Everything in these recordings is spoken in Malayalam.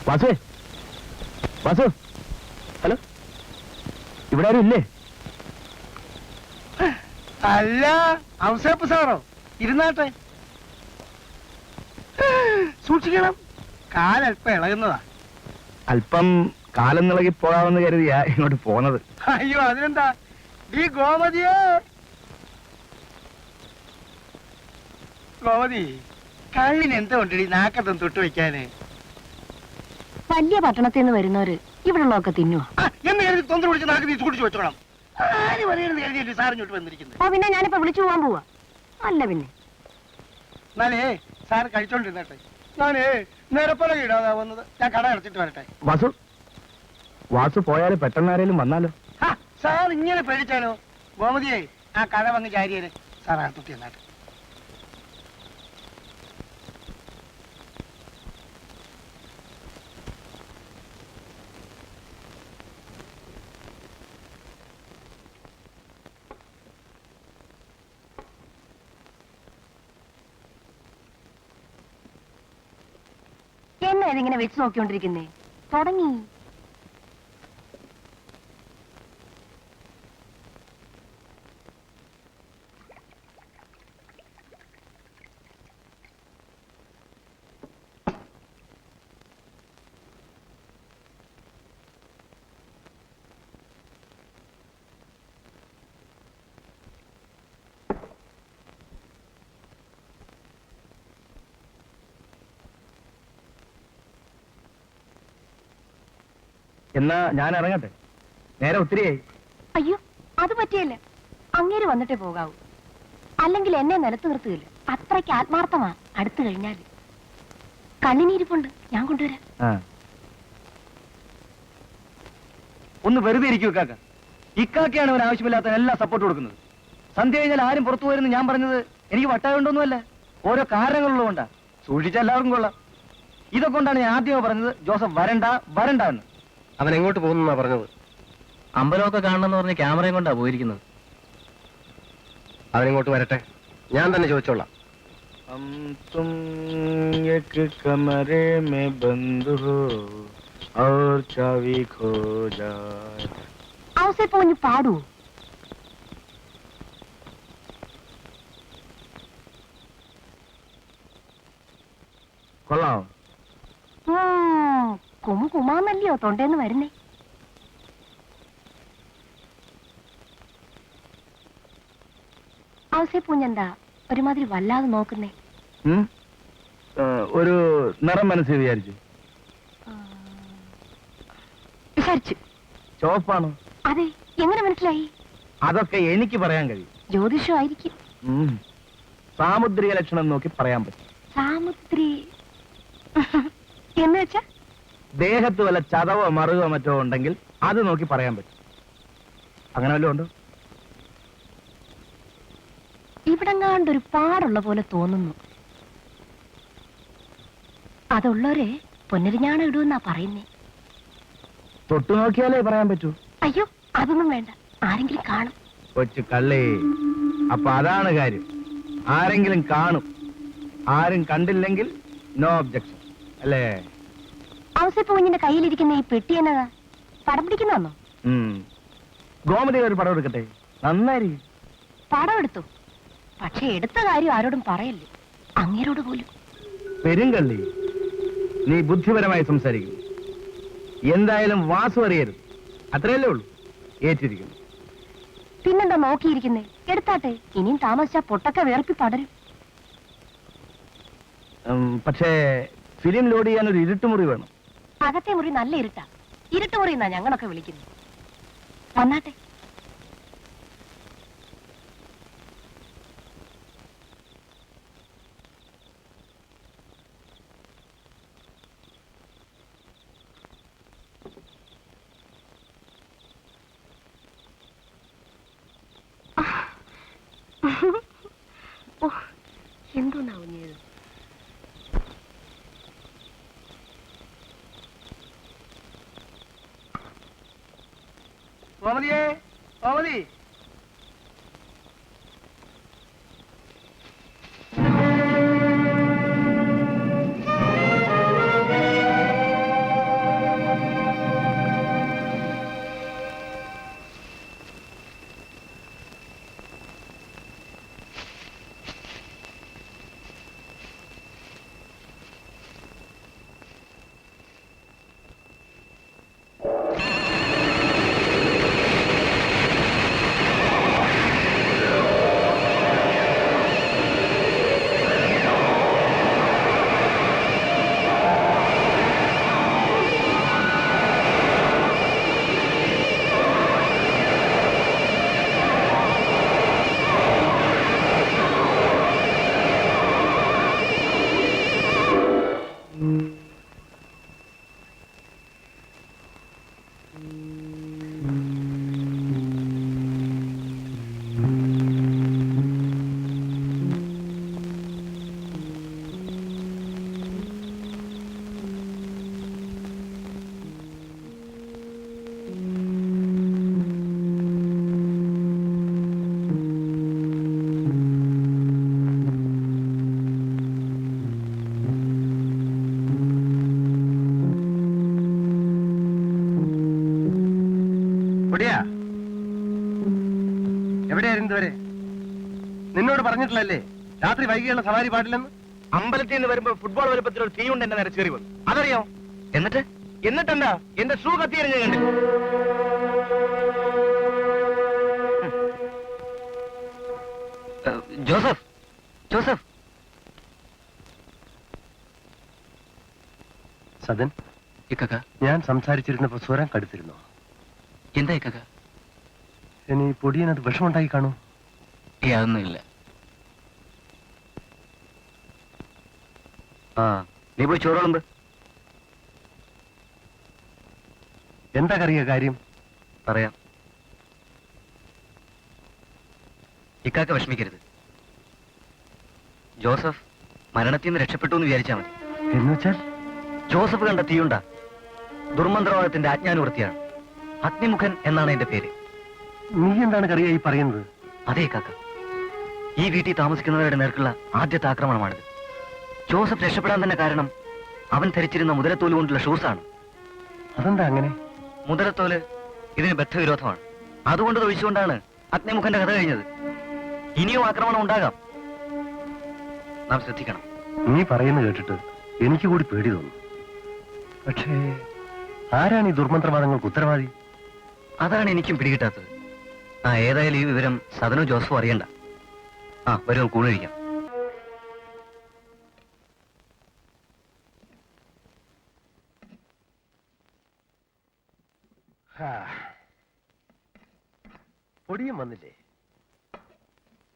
വാസു, വാസു, ഹലോ, ഇവിടെ ആരും ഇല്ലേ? അല്ല, ഔസേപ്പ് സാറോ? ഇരുന്നാട്ടെ. സൂക്ഷിക്കണം, കാലല്പം ഇളകുന്നതാ. അല്പം കാലം നിളകി പോകാമെന്ന് കരുതിയാ ഇങ്ങോട്ട് പോന്നത്. അയ്യോ, അതിനെന്താ? ഈ ഗോമതിയെ, ഗോമതി, കള്ളിന് എന്താ കൊണ്ടടി നാക്കത്തും തൊട്ട് വെക്കാന്? വലിയ പട്ടണത്തിൽ നിന്ന് വരുന്നവര് ഇവിടെ ഉള്ളതൊക്കെ തിന്നുവാ. എന്ന് കരുതി തൊന്തര പിടിച്ച് നാക്ക് നീ സൂക്ഷിച്ചു വെച്ചോണം. ആര് പറയുന്നത് കരുതിയല്ലേ സാറിഞ്ഞോട്ട് വന്നിരിക്കുന്നത്? ഓ, പിന്നെ ഞാനിപ്പോ വിളിച്ചു പോവാൻ പോവാ. അല്ല പിന്നെ എന്നാലേ സാറ് കഴിച്ചോണ്ടിരുന്നട്ടെ. ഞാനേ നിരപ്പലക ഇടാതാ വന്നത്. ഞാൻ കട അടച്ചിട്ട് വരട്ടെ. വാസു, വാസു പോയാല് പെട്ടെന്ന് ആരെങ്കിലും വന്നാലോ? സാർ ഇങ്ങനെ പേടിച്ചാലോ? ഗോമതിയെ, ആ കട വന്ന് ചാരിയന് സാർ അകത്തുത്തി എന്നാട്ടെ. എന്നെ ഇതിങ്ങനെ വെച്ച് നോക്കിക്കൊണ്ടിരിക്കുന്നേ? തുടങ്ങി. എന്നാ ഞാൻ ഇറങ്ങട്ടെ, നേരെ ഒത്തിരിയായി. അയ്യോ, അത് പറ്റിയല്ല. അങ്ങേര് വന്നിട്ടേ പോകാവൂ. അല്ലെങ്കിൽ എന്നെ നിലത്ത് നിർത്തുകയില്ല. അത്രയ്ക്ക് ആത്മാർത്ഥമാ. അടുത്തു കഴിഞ്ഞാല് കണ്ണിനിരിപ്പുണ്ട്, ഞാൻ കൊണ്ടുവരാം. ഒന്ന് വെറുതെ ഇരിക്കൂ കാക്ക. ഇക്കാക്കയാണ് അവൻ ആവശ്യമില്ലാത്ത എല്ലാ സപ്പോർട്ട് കൊടുക്കുന്നത്. സന്ധ്യ കഴിഞ്ഞാൽ ആരും പുറത്തു പോയെന്ന് ഞാൻ പറഞ്ഞത് എനിക്ക് വട്ടായുണ്ടോന്നുമല്ല, ഓരോ കാരണങ്ങളുള്ളതുകൊണ്ടാ. സൂക്ഷിച്ച എല്ലാവർക്കും കൊള്ളാം. ഇതൊക്കെ കൊണ്ടാണ് ഞാൻ ആദ്യമേ പറഞ്ഞത് ജോസഫ് വരണ്ട വരണ്ട എന്ന്. അവൻ എങ്ങോട്ട് പോകുന്നാ പറഞ്ഞത്? അമ്പലമൊക്കെ കാണണമെന്ന് പറഞ്ഞ് ക്യാമറയും കൊണ്ടാ പോയിരിക്കുന്നത്. അവനിങ്ങോട്ട് വരട്ടെ, ഞാൻ തന്നെ ചോദിച്ചോളാം. ഔസേ പോഞ്ഞ് പാടൂ. കൊള്ളാം. കുമാന്നല്ലയോ തൊണ്ടേന്ന് വരുന്നേ? ഔസേ പൂഞ്ഞെന്താ ഒരുമാതിരി വല്ലാതെ നോക്കുന്നേ? ഒരു നിറം മനസ്സിൽ വിചാരിച്ചു. ചോപ്പാണോ? അതെ. എങ്ങനെ മനസ്സിലായി? അതൊക്കെ എനിക്ക് പറയാൻ കഴിയും. ജ്യോതിഷമായിരിക്കും. സാമുദ്രിക ലക്ഷണം നോക്കി പറയാൻ പറ്റും. സാമുദ്രി എന്ന് വെച്ചാ ദേഹത്ത് വല്ല ചതവോ മറുകോ മറ്റോ ഉണ്ടെങ്കിൽ അത് നോക്കി പറയാൻ പറ്റും. അങ്ങനെ വല്ലതും ഉണ്ടോ? ഇവിടെങ്ങാണ്ടൊരു പാടുള്ള പോലെ തോന്നുന്നു. അതുള്ളവരെ പൊന്നരിഞ്ഞാണ് ഇടുമെന്നാ പറയുന്നേ. തൊട്ടു നോക്കിയാലേ പറയാൻ പറ്റൂ. അയ്യോ, അതൊന്നും വേണ്ട. ആരെങ്കിലും കാണും. കൊച്ചു കള്ളേ, അപ്പൊ അതാണ് കാര്യം. ആരെങ്കിലും കാണും. ആരും കണ്ടില്ലെങ്കിൽ നോ ഒബ്ജക്ഷൻ അല്ലേ? ഔസേപ്പൂഞ്ഞിന്റെ കയ്യിലിരിക്കുന്ന ഈ പെട്ടി എന്നതാ? പടം പിടിക്കുന്നോ? ഗോമതി ഒരു പടം എടുക്കട്ടെ, നന്നായിരിക്കും. പടം എടുത്തു, പക്ഷെ എടുത്ത കാര്യം ആരോടും പറയല്ലേ, അങ്ങേരോട് പോലും. പെരുങ്കള്ളി, നീ ബുദ്ധിപരമായി സംസാരിക്കുന്നു. എന്തായാലും വാസു അറിയരുത്, അത്രയല്ലേ ഉള്ളൂ. ഏറ്റിരിക്കുന്നു. പിന്നെന്താ നോക്കിയിരിക്കുന്നേ? എടുത്താട്ടെ. ഇനിയും താമസിച്ചാ പൊട്ടൊക്കെ വേർപ്പി പടരും. പക്ഷേ ഫിലിം ലോഡ് ചെയ്യാൻ ഒരു ഇരുട്ടുമുറി വേണം. അകത്തെ മുറി നല്ല ഇരുട്ടാ. ഇരുട്ടുമുറി എന്നാ ഞങ്ങളൊക്കെ വിളിക്കുന്നത്. വന്നാട്ടെ. എന്തോന്നാ കുഞ്ഞത്? ഗോമതിയേ, ഗോമതി. ഇതുവരെ? നിന്നോട് പറഞ്ഞിട്ടില്ലല്ലേ രാത്രി വൈകിയുള്ള സവാരി പാടില്ലെന്ന്? അമ്പലത്തിൽ നിന്ന് വരുമ്പോ ഫുട്ബോൾ വലുപ്പത്തിൽ ഒരു തീ കൊണ്ട് എന്നെ നിരച്ചേറി വന്നു. അതറിയോ? എന്നിട്ടെന്താ എന്റെ ഷൂ കത്തിയെറിഞ്ഞ കണ്ടു. Joseph, Joseph. സദൻ, ഇക്കക്ക ഞാൻ സംസാരിച്ചിരുന്നപ്പോ സ്വരം കടുത്തിരുന്നു. എന്താ ഇക്കക്ക? ഇനി പൊടിയനത് വിഷമുണ്ടായി കാണൂ. അതൊന്നുമില്ല. നീ പോയി ചോറുമ്പ്. എന്താ കറിയ കാര്യം? പറയാം. ഇക്കാക്ക വിഷമിക്കരുത്. ജോസഫ് മരണത്തിൽ നിന്ന് രക്ഷപ്പെട്ടു എന്ന് വിചാരിച്ചാൽ മതി. എന്നുവെച്ചാൽ? ജോസഫ് കണ്ട തീയുണ്ട ദുർമന്ത്രവാദത്തിന്റെ ആജ്ഞാനുവൃത്തിയാണ്. അഗ്നിമുഖൻ എന്നാണ് എന്റെ പേര്. നീ എന്താണ് കറിയ ഈ പറയുന്നത്? അതേ കാക്ക, ഈ വീട്ടിൽ താമസിക്കുന്നവരുടെ നേർക്കുള്ള ആദ്യത്തെ ആക്രമണമാണിത്. ജോസഫ് രക്ഷപ്പെടാൻ തന്നെ കാരണം അവൻ ധരിച്ചിരുന്ന മുതലത്തോല് കൊണ്ടുള്ള ഷൂസാണ്. അതെന്താ അങ്ങനെ? മുതലത്തോല് ഇതിന് ബദ്ധവിരോധമാണ്. അതുകൊണ്ട് തൊഴിച്ചുകൊണ്ടാണ് അഗ്നിമുഖന്റെ കഥ കഴിഞ്ഞത്. ഇനിയും ആക്രമണം ഉണ്ടാകാം. നാം ശ്രദ്ധിക്കണം. നീ പറയുന്നത് കേട്ടിട്ട് എനിക്ക് കൂടി പേടി തോന്നുന്നു. പക്ഷേ ആരാണ് ഈ ദുർമന്ത്രവാദങ്ങൾക്ക് ഉത്തരവാദി? അതാണ് എനിക്കും പിടികിട്ടാത്തത്. ഏതായാലും ഈ വിവരം സദനോ ജോസഫോ അറിയണ്ട. വരും കൂണിരിക്കാം. പൊടിയും വന്നില്ലേ?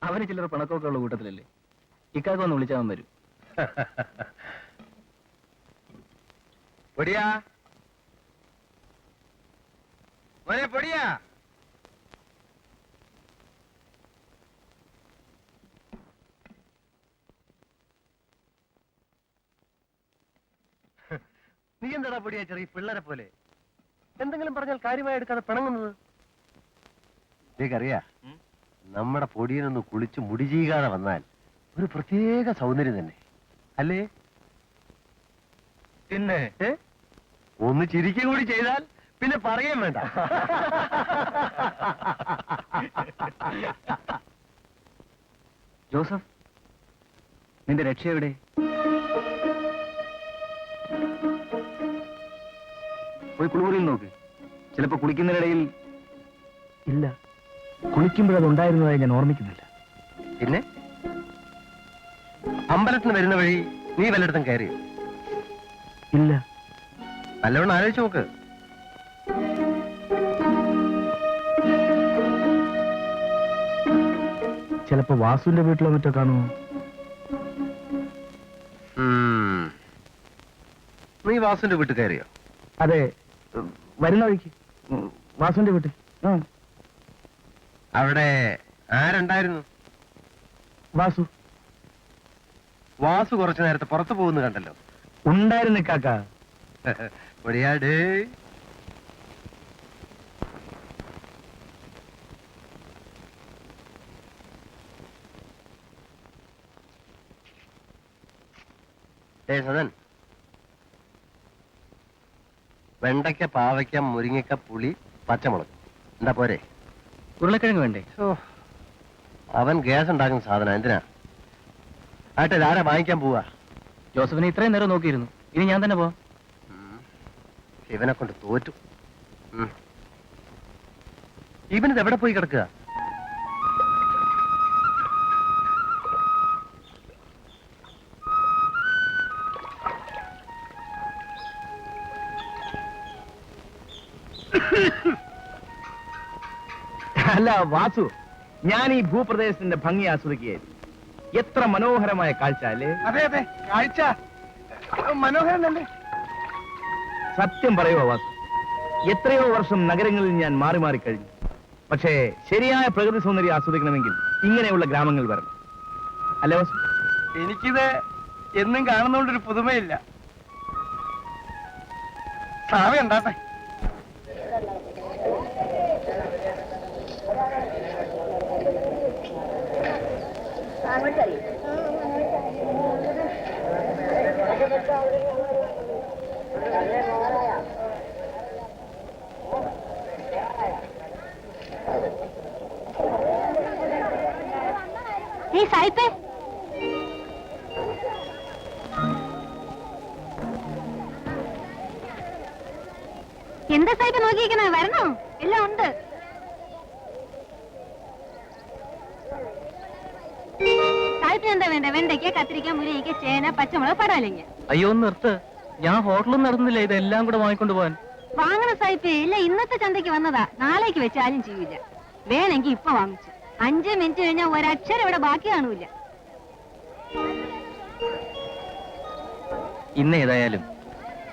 അവന് ചിലർ പണക്കൊക്കെ ഉള്ള കൂട്ടത്തിലല്ലേ. ഇക്കാക്ക ഒന്ന് വിളിച്ചാൽ വരും. പൊടിയാ, മോനെ പൊടിയാ. നീ എന്താടാ പൊടിയാ ചെറിയ പിള്ളേരെ പോലെ എന്തെങ്കിലും പറഞ്ഞാൽ കാര്യമായി എടുക്കാതെ പിണങ്ങുന്നത്? നീക്കറിയാ, നമ്മുടെ പൊടിയനൊന്ന് കുളിച്ച് മുടി ചെയ്യാതെ വന്നാൽ ഒരു പ്രത്യേക സൗന്ദര്യം തന്നെ അല്ലേ? പിന്നെ ഒന്ന് ചിരിക്കുക കൂടി ചെയ്താൽ പിന്നെ പറയാൻ വേണ്ട. ജോസഫ്, നിന്റെ രക്ഷ എവിടെ? പോയി കുളിമുറിയിൽ നോക്ക്. ചിലപ്പോ കുളിക്കുന്നതിനിടയിൽ. ഇല്ല, കുളിക്കുമ്പോഴത് ഉണ്ടായിരുന്നതായി ഞാൻ ഓർമ്മിക്കുന്നില്ല. പിന്നെ അമ്പലത്തിന് വരുന്ന വഴി നീ വല്ലയിടത്തും കയറിയോ? ഇല്ല. നല്ലവണ്ണം ആലോചിച്ച് നോക്ക്. ചിലപ്പോ വാസുവിന്റെ വീട്ടിലോ മറ്റോ കാണുമോ? നീ വാസുവിന്റെ വീട്ടിൽ കയറിയോ? അതെ, വരുന്ന വഴിക്ക് വാസുവിന്റെ വീട്ടിൽ. അവിടെ ആരുണ്ടായിരുന്നു? വാസു. വാസു കുറച്ചു നേരത്തെ പുറത്തു പോകുന്നു കണ്ടല്ലോ. ഉണ്ടായിരുന്നു കാക്ക. പൊടിയാടേ. സദൻ, വെണ്ടയ്ക്ക, പാവയ്ക്ക, മുരിങ്ങക്ക, പുളി, പച്ചമുളക്. എന്താ പോരെ? ഉരുളക്കിഴങ്ങ് വേണ്ടേ? അവൻ ഗ്യാസ് ഉണ്ടാക്കുന്ന സാധനം എന്തിനാ? ആട്ടെ, ആരാ വാങ്ങിക്കാൻ പോവാ? ജോസഫിനെ ഇത്രയും നേരം നോക്കിയിരുന്നു. ഇനി ഞാൻ തന്നെ പോവാം. ഇവനെ കൊണ്ട് തോറ്റു. ഇവനിത് എവിടെ പോയി കിടക്കുക? അല്ല വാസു, ഞാൻ ഈ ഭൂപ്രദേശത്തിന്റെ ഭംഗി ആസ്വദിക്കുകയായിരുന്നു. എത്ര മനോഹരമായ കാഴ്ച അല്ലേ? അതെ അതെ, കാഴ്ച മനോഹരം തന്നെ. സത്യം പറയുമോ വാസു, എത്രയോ വർഷം നഗരങ്ങളിൽ ഞാൻ മാറി മാറി കഴിഞ്ഞു. പക്ഷേ ശരിയായ പ്രകൃതി സൗന്ദര്യം ആസ്വദിക്കണമെങ്കിൽ ഇങ്ങനെയുള്ള ഗ്രാമങ്ങൾ വരണം. അല്ലേ വാസു? എനിക്കിത് എന്നും കാണുന്നോണ്ടൊരു പുതുമയില്ല. സാവ ഉണ്ടാട്ടെ. സായിപ്പേ എന്താ സായിപ്പ് നോക്കിയിരിക്കണേ? വരണോ? എല്ലാം ഉണ്ട്. സായിപ്പിന് എന്താ വേണ്ട? വെണ്ടയ്ക്ക, കത്തിരിക്ക, മുരിങ്ങയ്ക്ക, ചേന, പച്ചമുളക്, പടാലങ്ങ. അയ്യോ ഒന്ന് നിർത്ത്. ഞാൻ ഹോട്ടലിൽ നടന്നില്ല ഇതെല്ലാം കൂടെ വാങ്ങിക്കൊണ്ട് പോവാൻ. വാങ്ങണ സായിപ്പേ, ഇല്ല ഇന്നത്തെ ചന്തയ്ക്ക് വന്നതാ. നാളേക്ക് വെച്ചാലും ചെയ്യില്ല. വേണമെങ്കിൽ ഇപ്പൊ വാങ്ങിച്ചു. 5 മിനിറ്റ് കഴിഞ്ഞാൽ ഒരക്ഷരം ഇവിടെ ബാക്കി കാണൂല. ഇന്ന് ഏതായാലും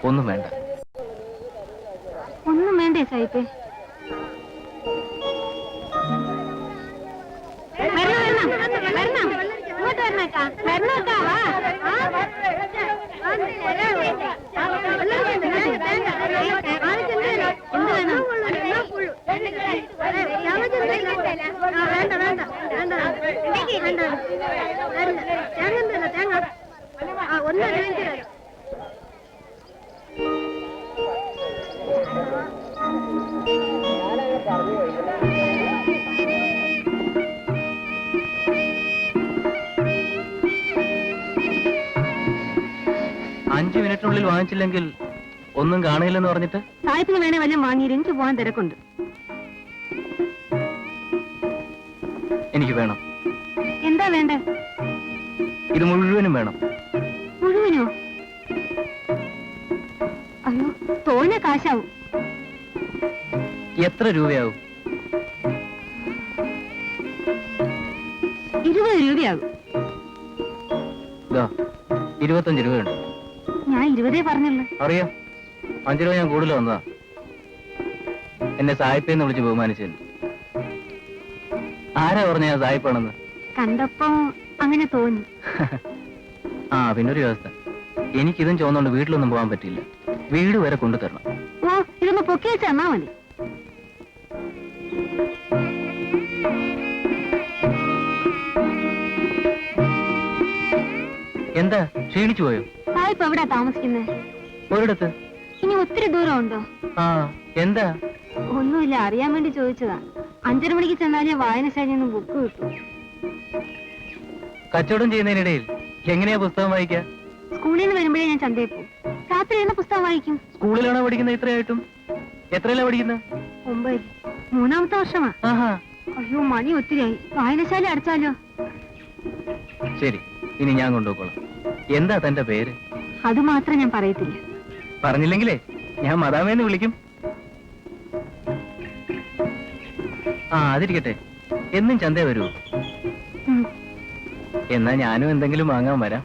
ഒന്നും വേണ്ട. ഒന്നും വേണ്ടേ സായിപ്പേ? അഞ്ച് മിനിറ്റിനുള്ളിൽ വാങ്ങിച്ചില്ലെങ്കിൽ ഒന്നും കാണില്ലെന്ന് പറഞ്ഞിട്ട് സായിപ്പിന് വേണേ വല്ലതും വാങ്ങിയിട്ട് എനിക്ക് പോകാൻ തിരക്കുണ്ട്. എനിക്ക് വേണം. എന്താ വേണ്ടേ? ഇത് മുഴുവനും വേണം. മുഴുവനോ? അയ്യോ, തോനെ കാശാവും. എത്ര രൂപയാവും? 20 രൂപയാകും. 25 രൂപയുണ്ട്. ഞാൻ 20 പറഞ്ഞുള്ളൂ. അറിയാം, 5 രൂപ ഞാൻ കൂടുതൽ വന്നതാ. എന്നെ സായിപ്പെന്ന് വിളിച്ച് ബഹുമാനിച്ചതിന്. ആരാ പറഞ്ഞ ഞാൻ സായിപ്പാണെന്ന്? കണ്ടപ്പോ അങ്ങനെ തോന്നി. ആ പിന്നൊരു വ്യവസ്ഥ, എനിക്കിതും ചോന്നുകൊണ്ട് വീട്ടിലൊന്നും പോകാൻ പറ്റില്ല. വീട് വരെ കൊണ്ടുതരണം. ഓ, ഇതൊന്ന് പൊക്കി വെച്ച് തന്നാ മതി. എന്താ ക്ഷീണിച്ചു പോയോ? സായിപ്പ് എവിടാ താമസിക്കുന്നത്? ഒരിടത്ത്. ഇനി ഒത്തിരി ദൂരം ഉണ്ടോ? ആ എന്താ? ഒന്നുമില്ല, അറിയാൻ വേണ്ടി ചോദിച്ചതാ. 5:30 മണിക്ക് ചെന്നാലേ വായനശാലയിൽ നിന്ന് ബുക്ക് കിട്ടും. കച്ചവടം ചെയ്യുന്നതിനിടയിൽ എങ്ങനെയാ പുസ്തകം വായിക്കുക? സ്കൂളിൽ നിന്ന് വരുമ്പോഴേ ഞാൻ ചന്തയിൽ പോകും. രാത്രി എന്ന പുസ്തകം വായിക്കും. സ്കൂളിലാണോ പഠിക്കുന്നത് ഇത്രയായിട്ടും? എത്രയല്ല പഠിക്കുന്നത്? 9. 3-ാമത്തെ വർഷമാ. ആഹാ. അയ്യോ, മണി ഒത്തിരിയായി. വായനശാല അടച്ചാലോ? ശരി, ഇനി ഞാൻ കൊണ്ടുപോയിക്കോളാം. എന്താ തന്റെ പേര്? അത് മാത്രം ഞാൻ പറയത്തില്ല. പറഞ്ഞില്ലെങ്കിലേ ഞാൻ മദാമേന്ന് വിളിക്കും. ആ അതിരിക്കട്ടെ, എന്നും ചന്തേ വരൂ. ഉം. എന്നാ ഞാനും എന്തെങ്കിലും വാങ്ങാൻ വരാം.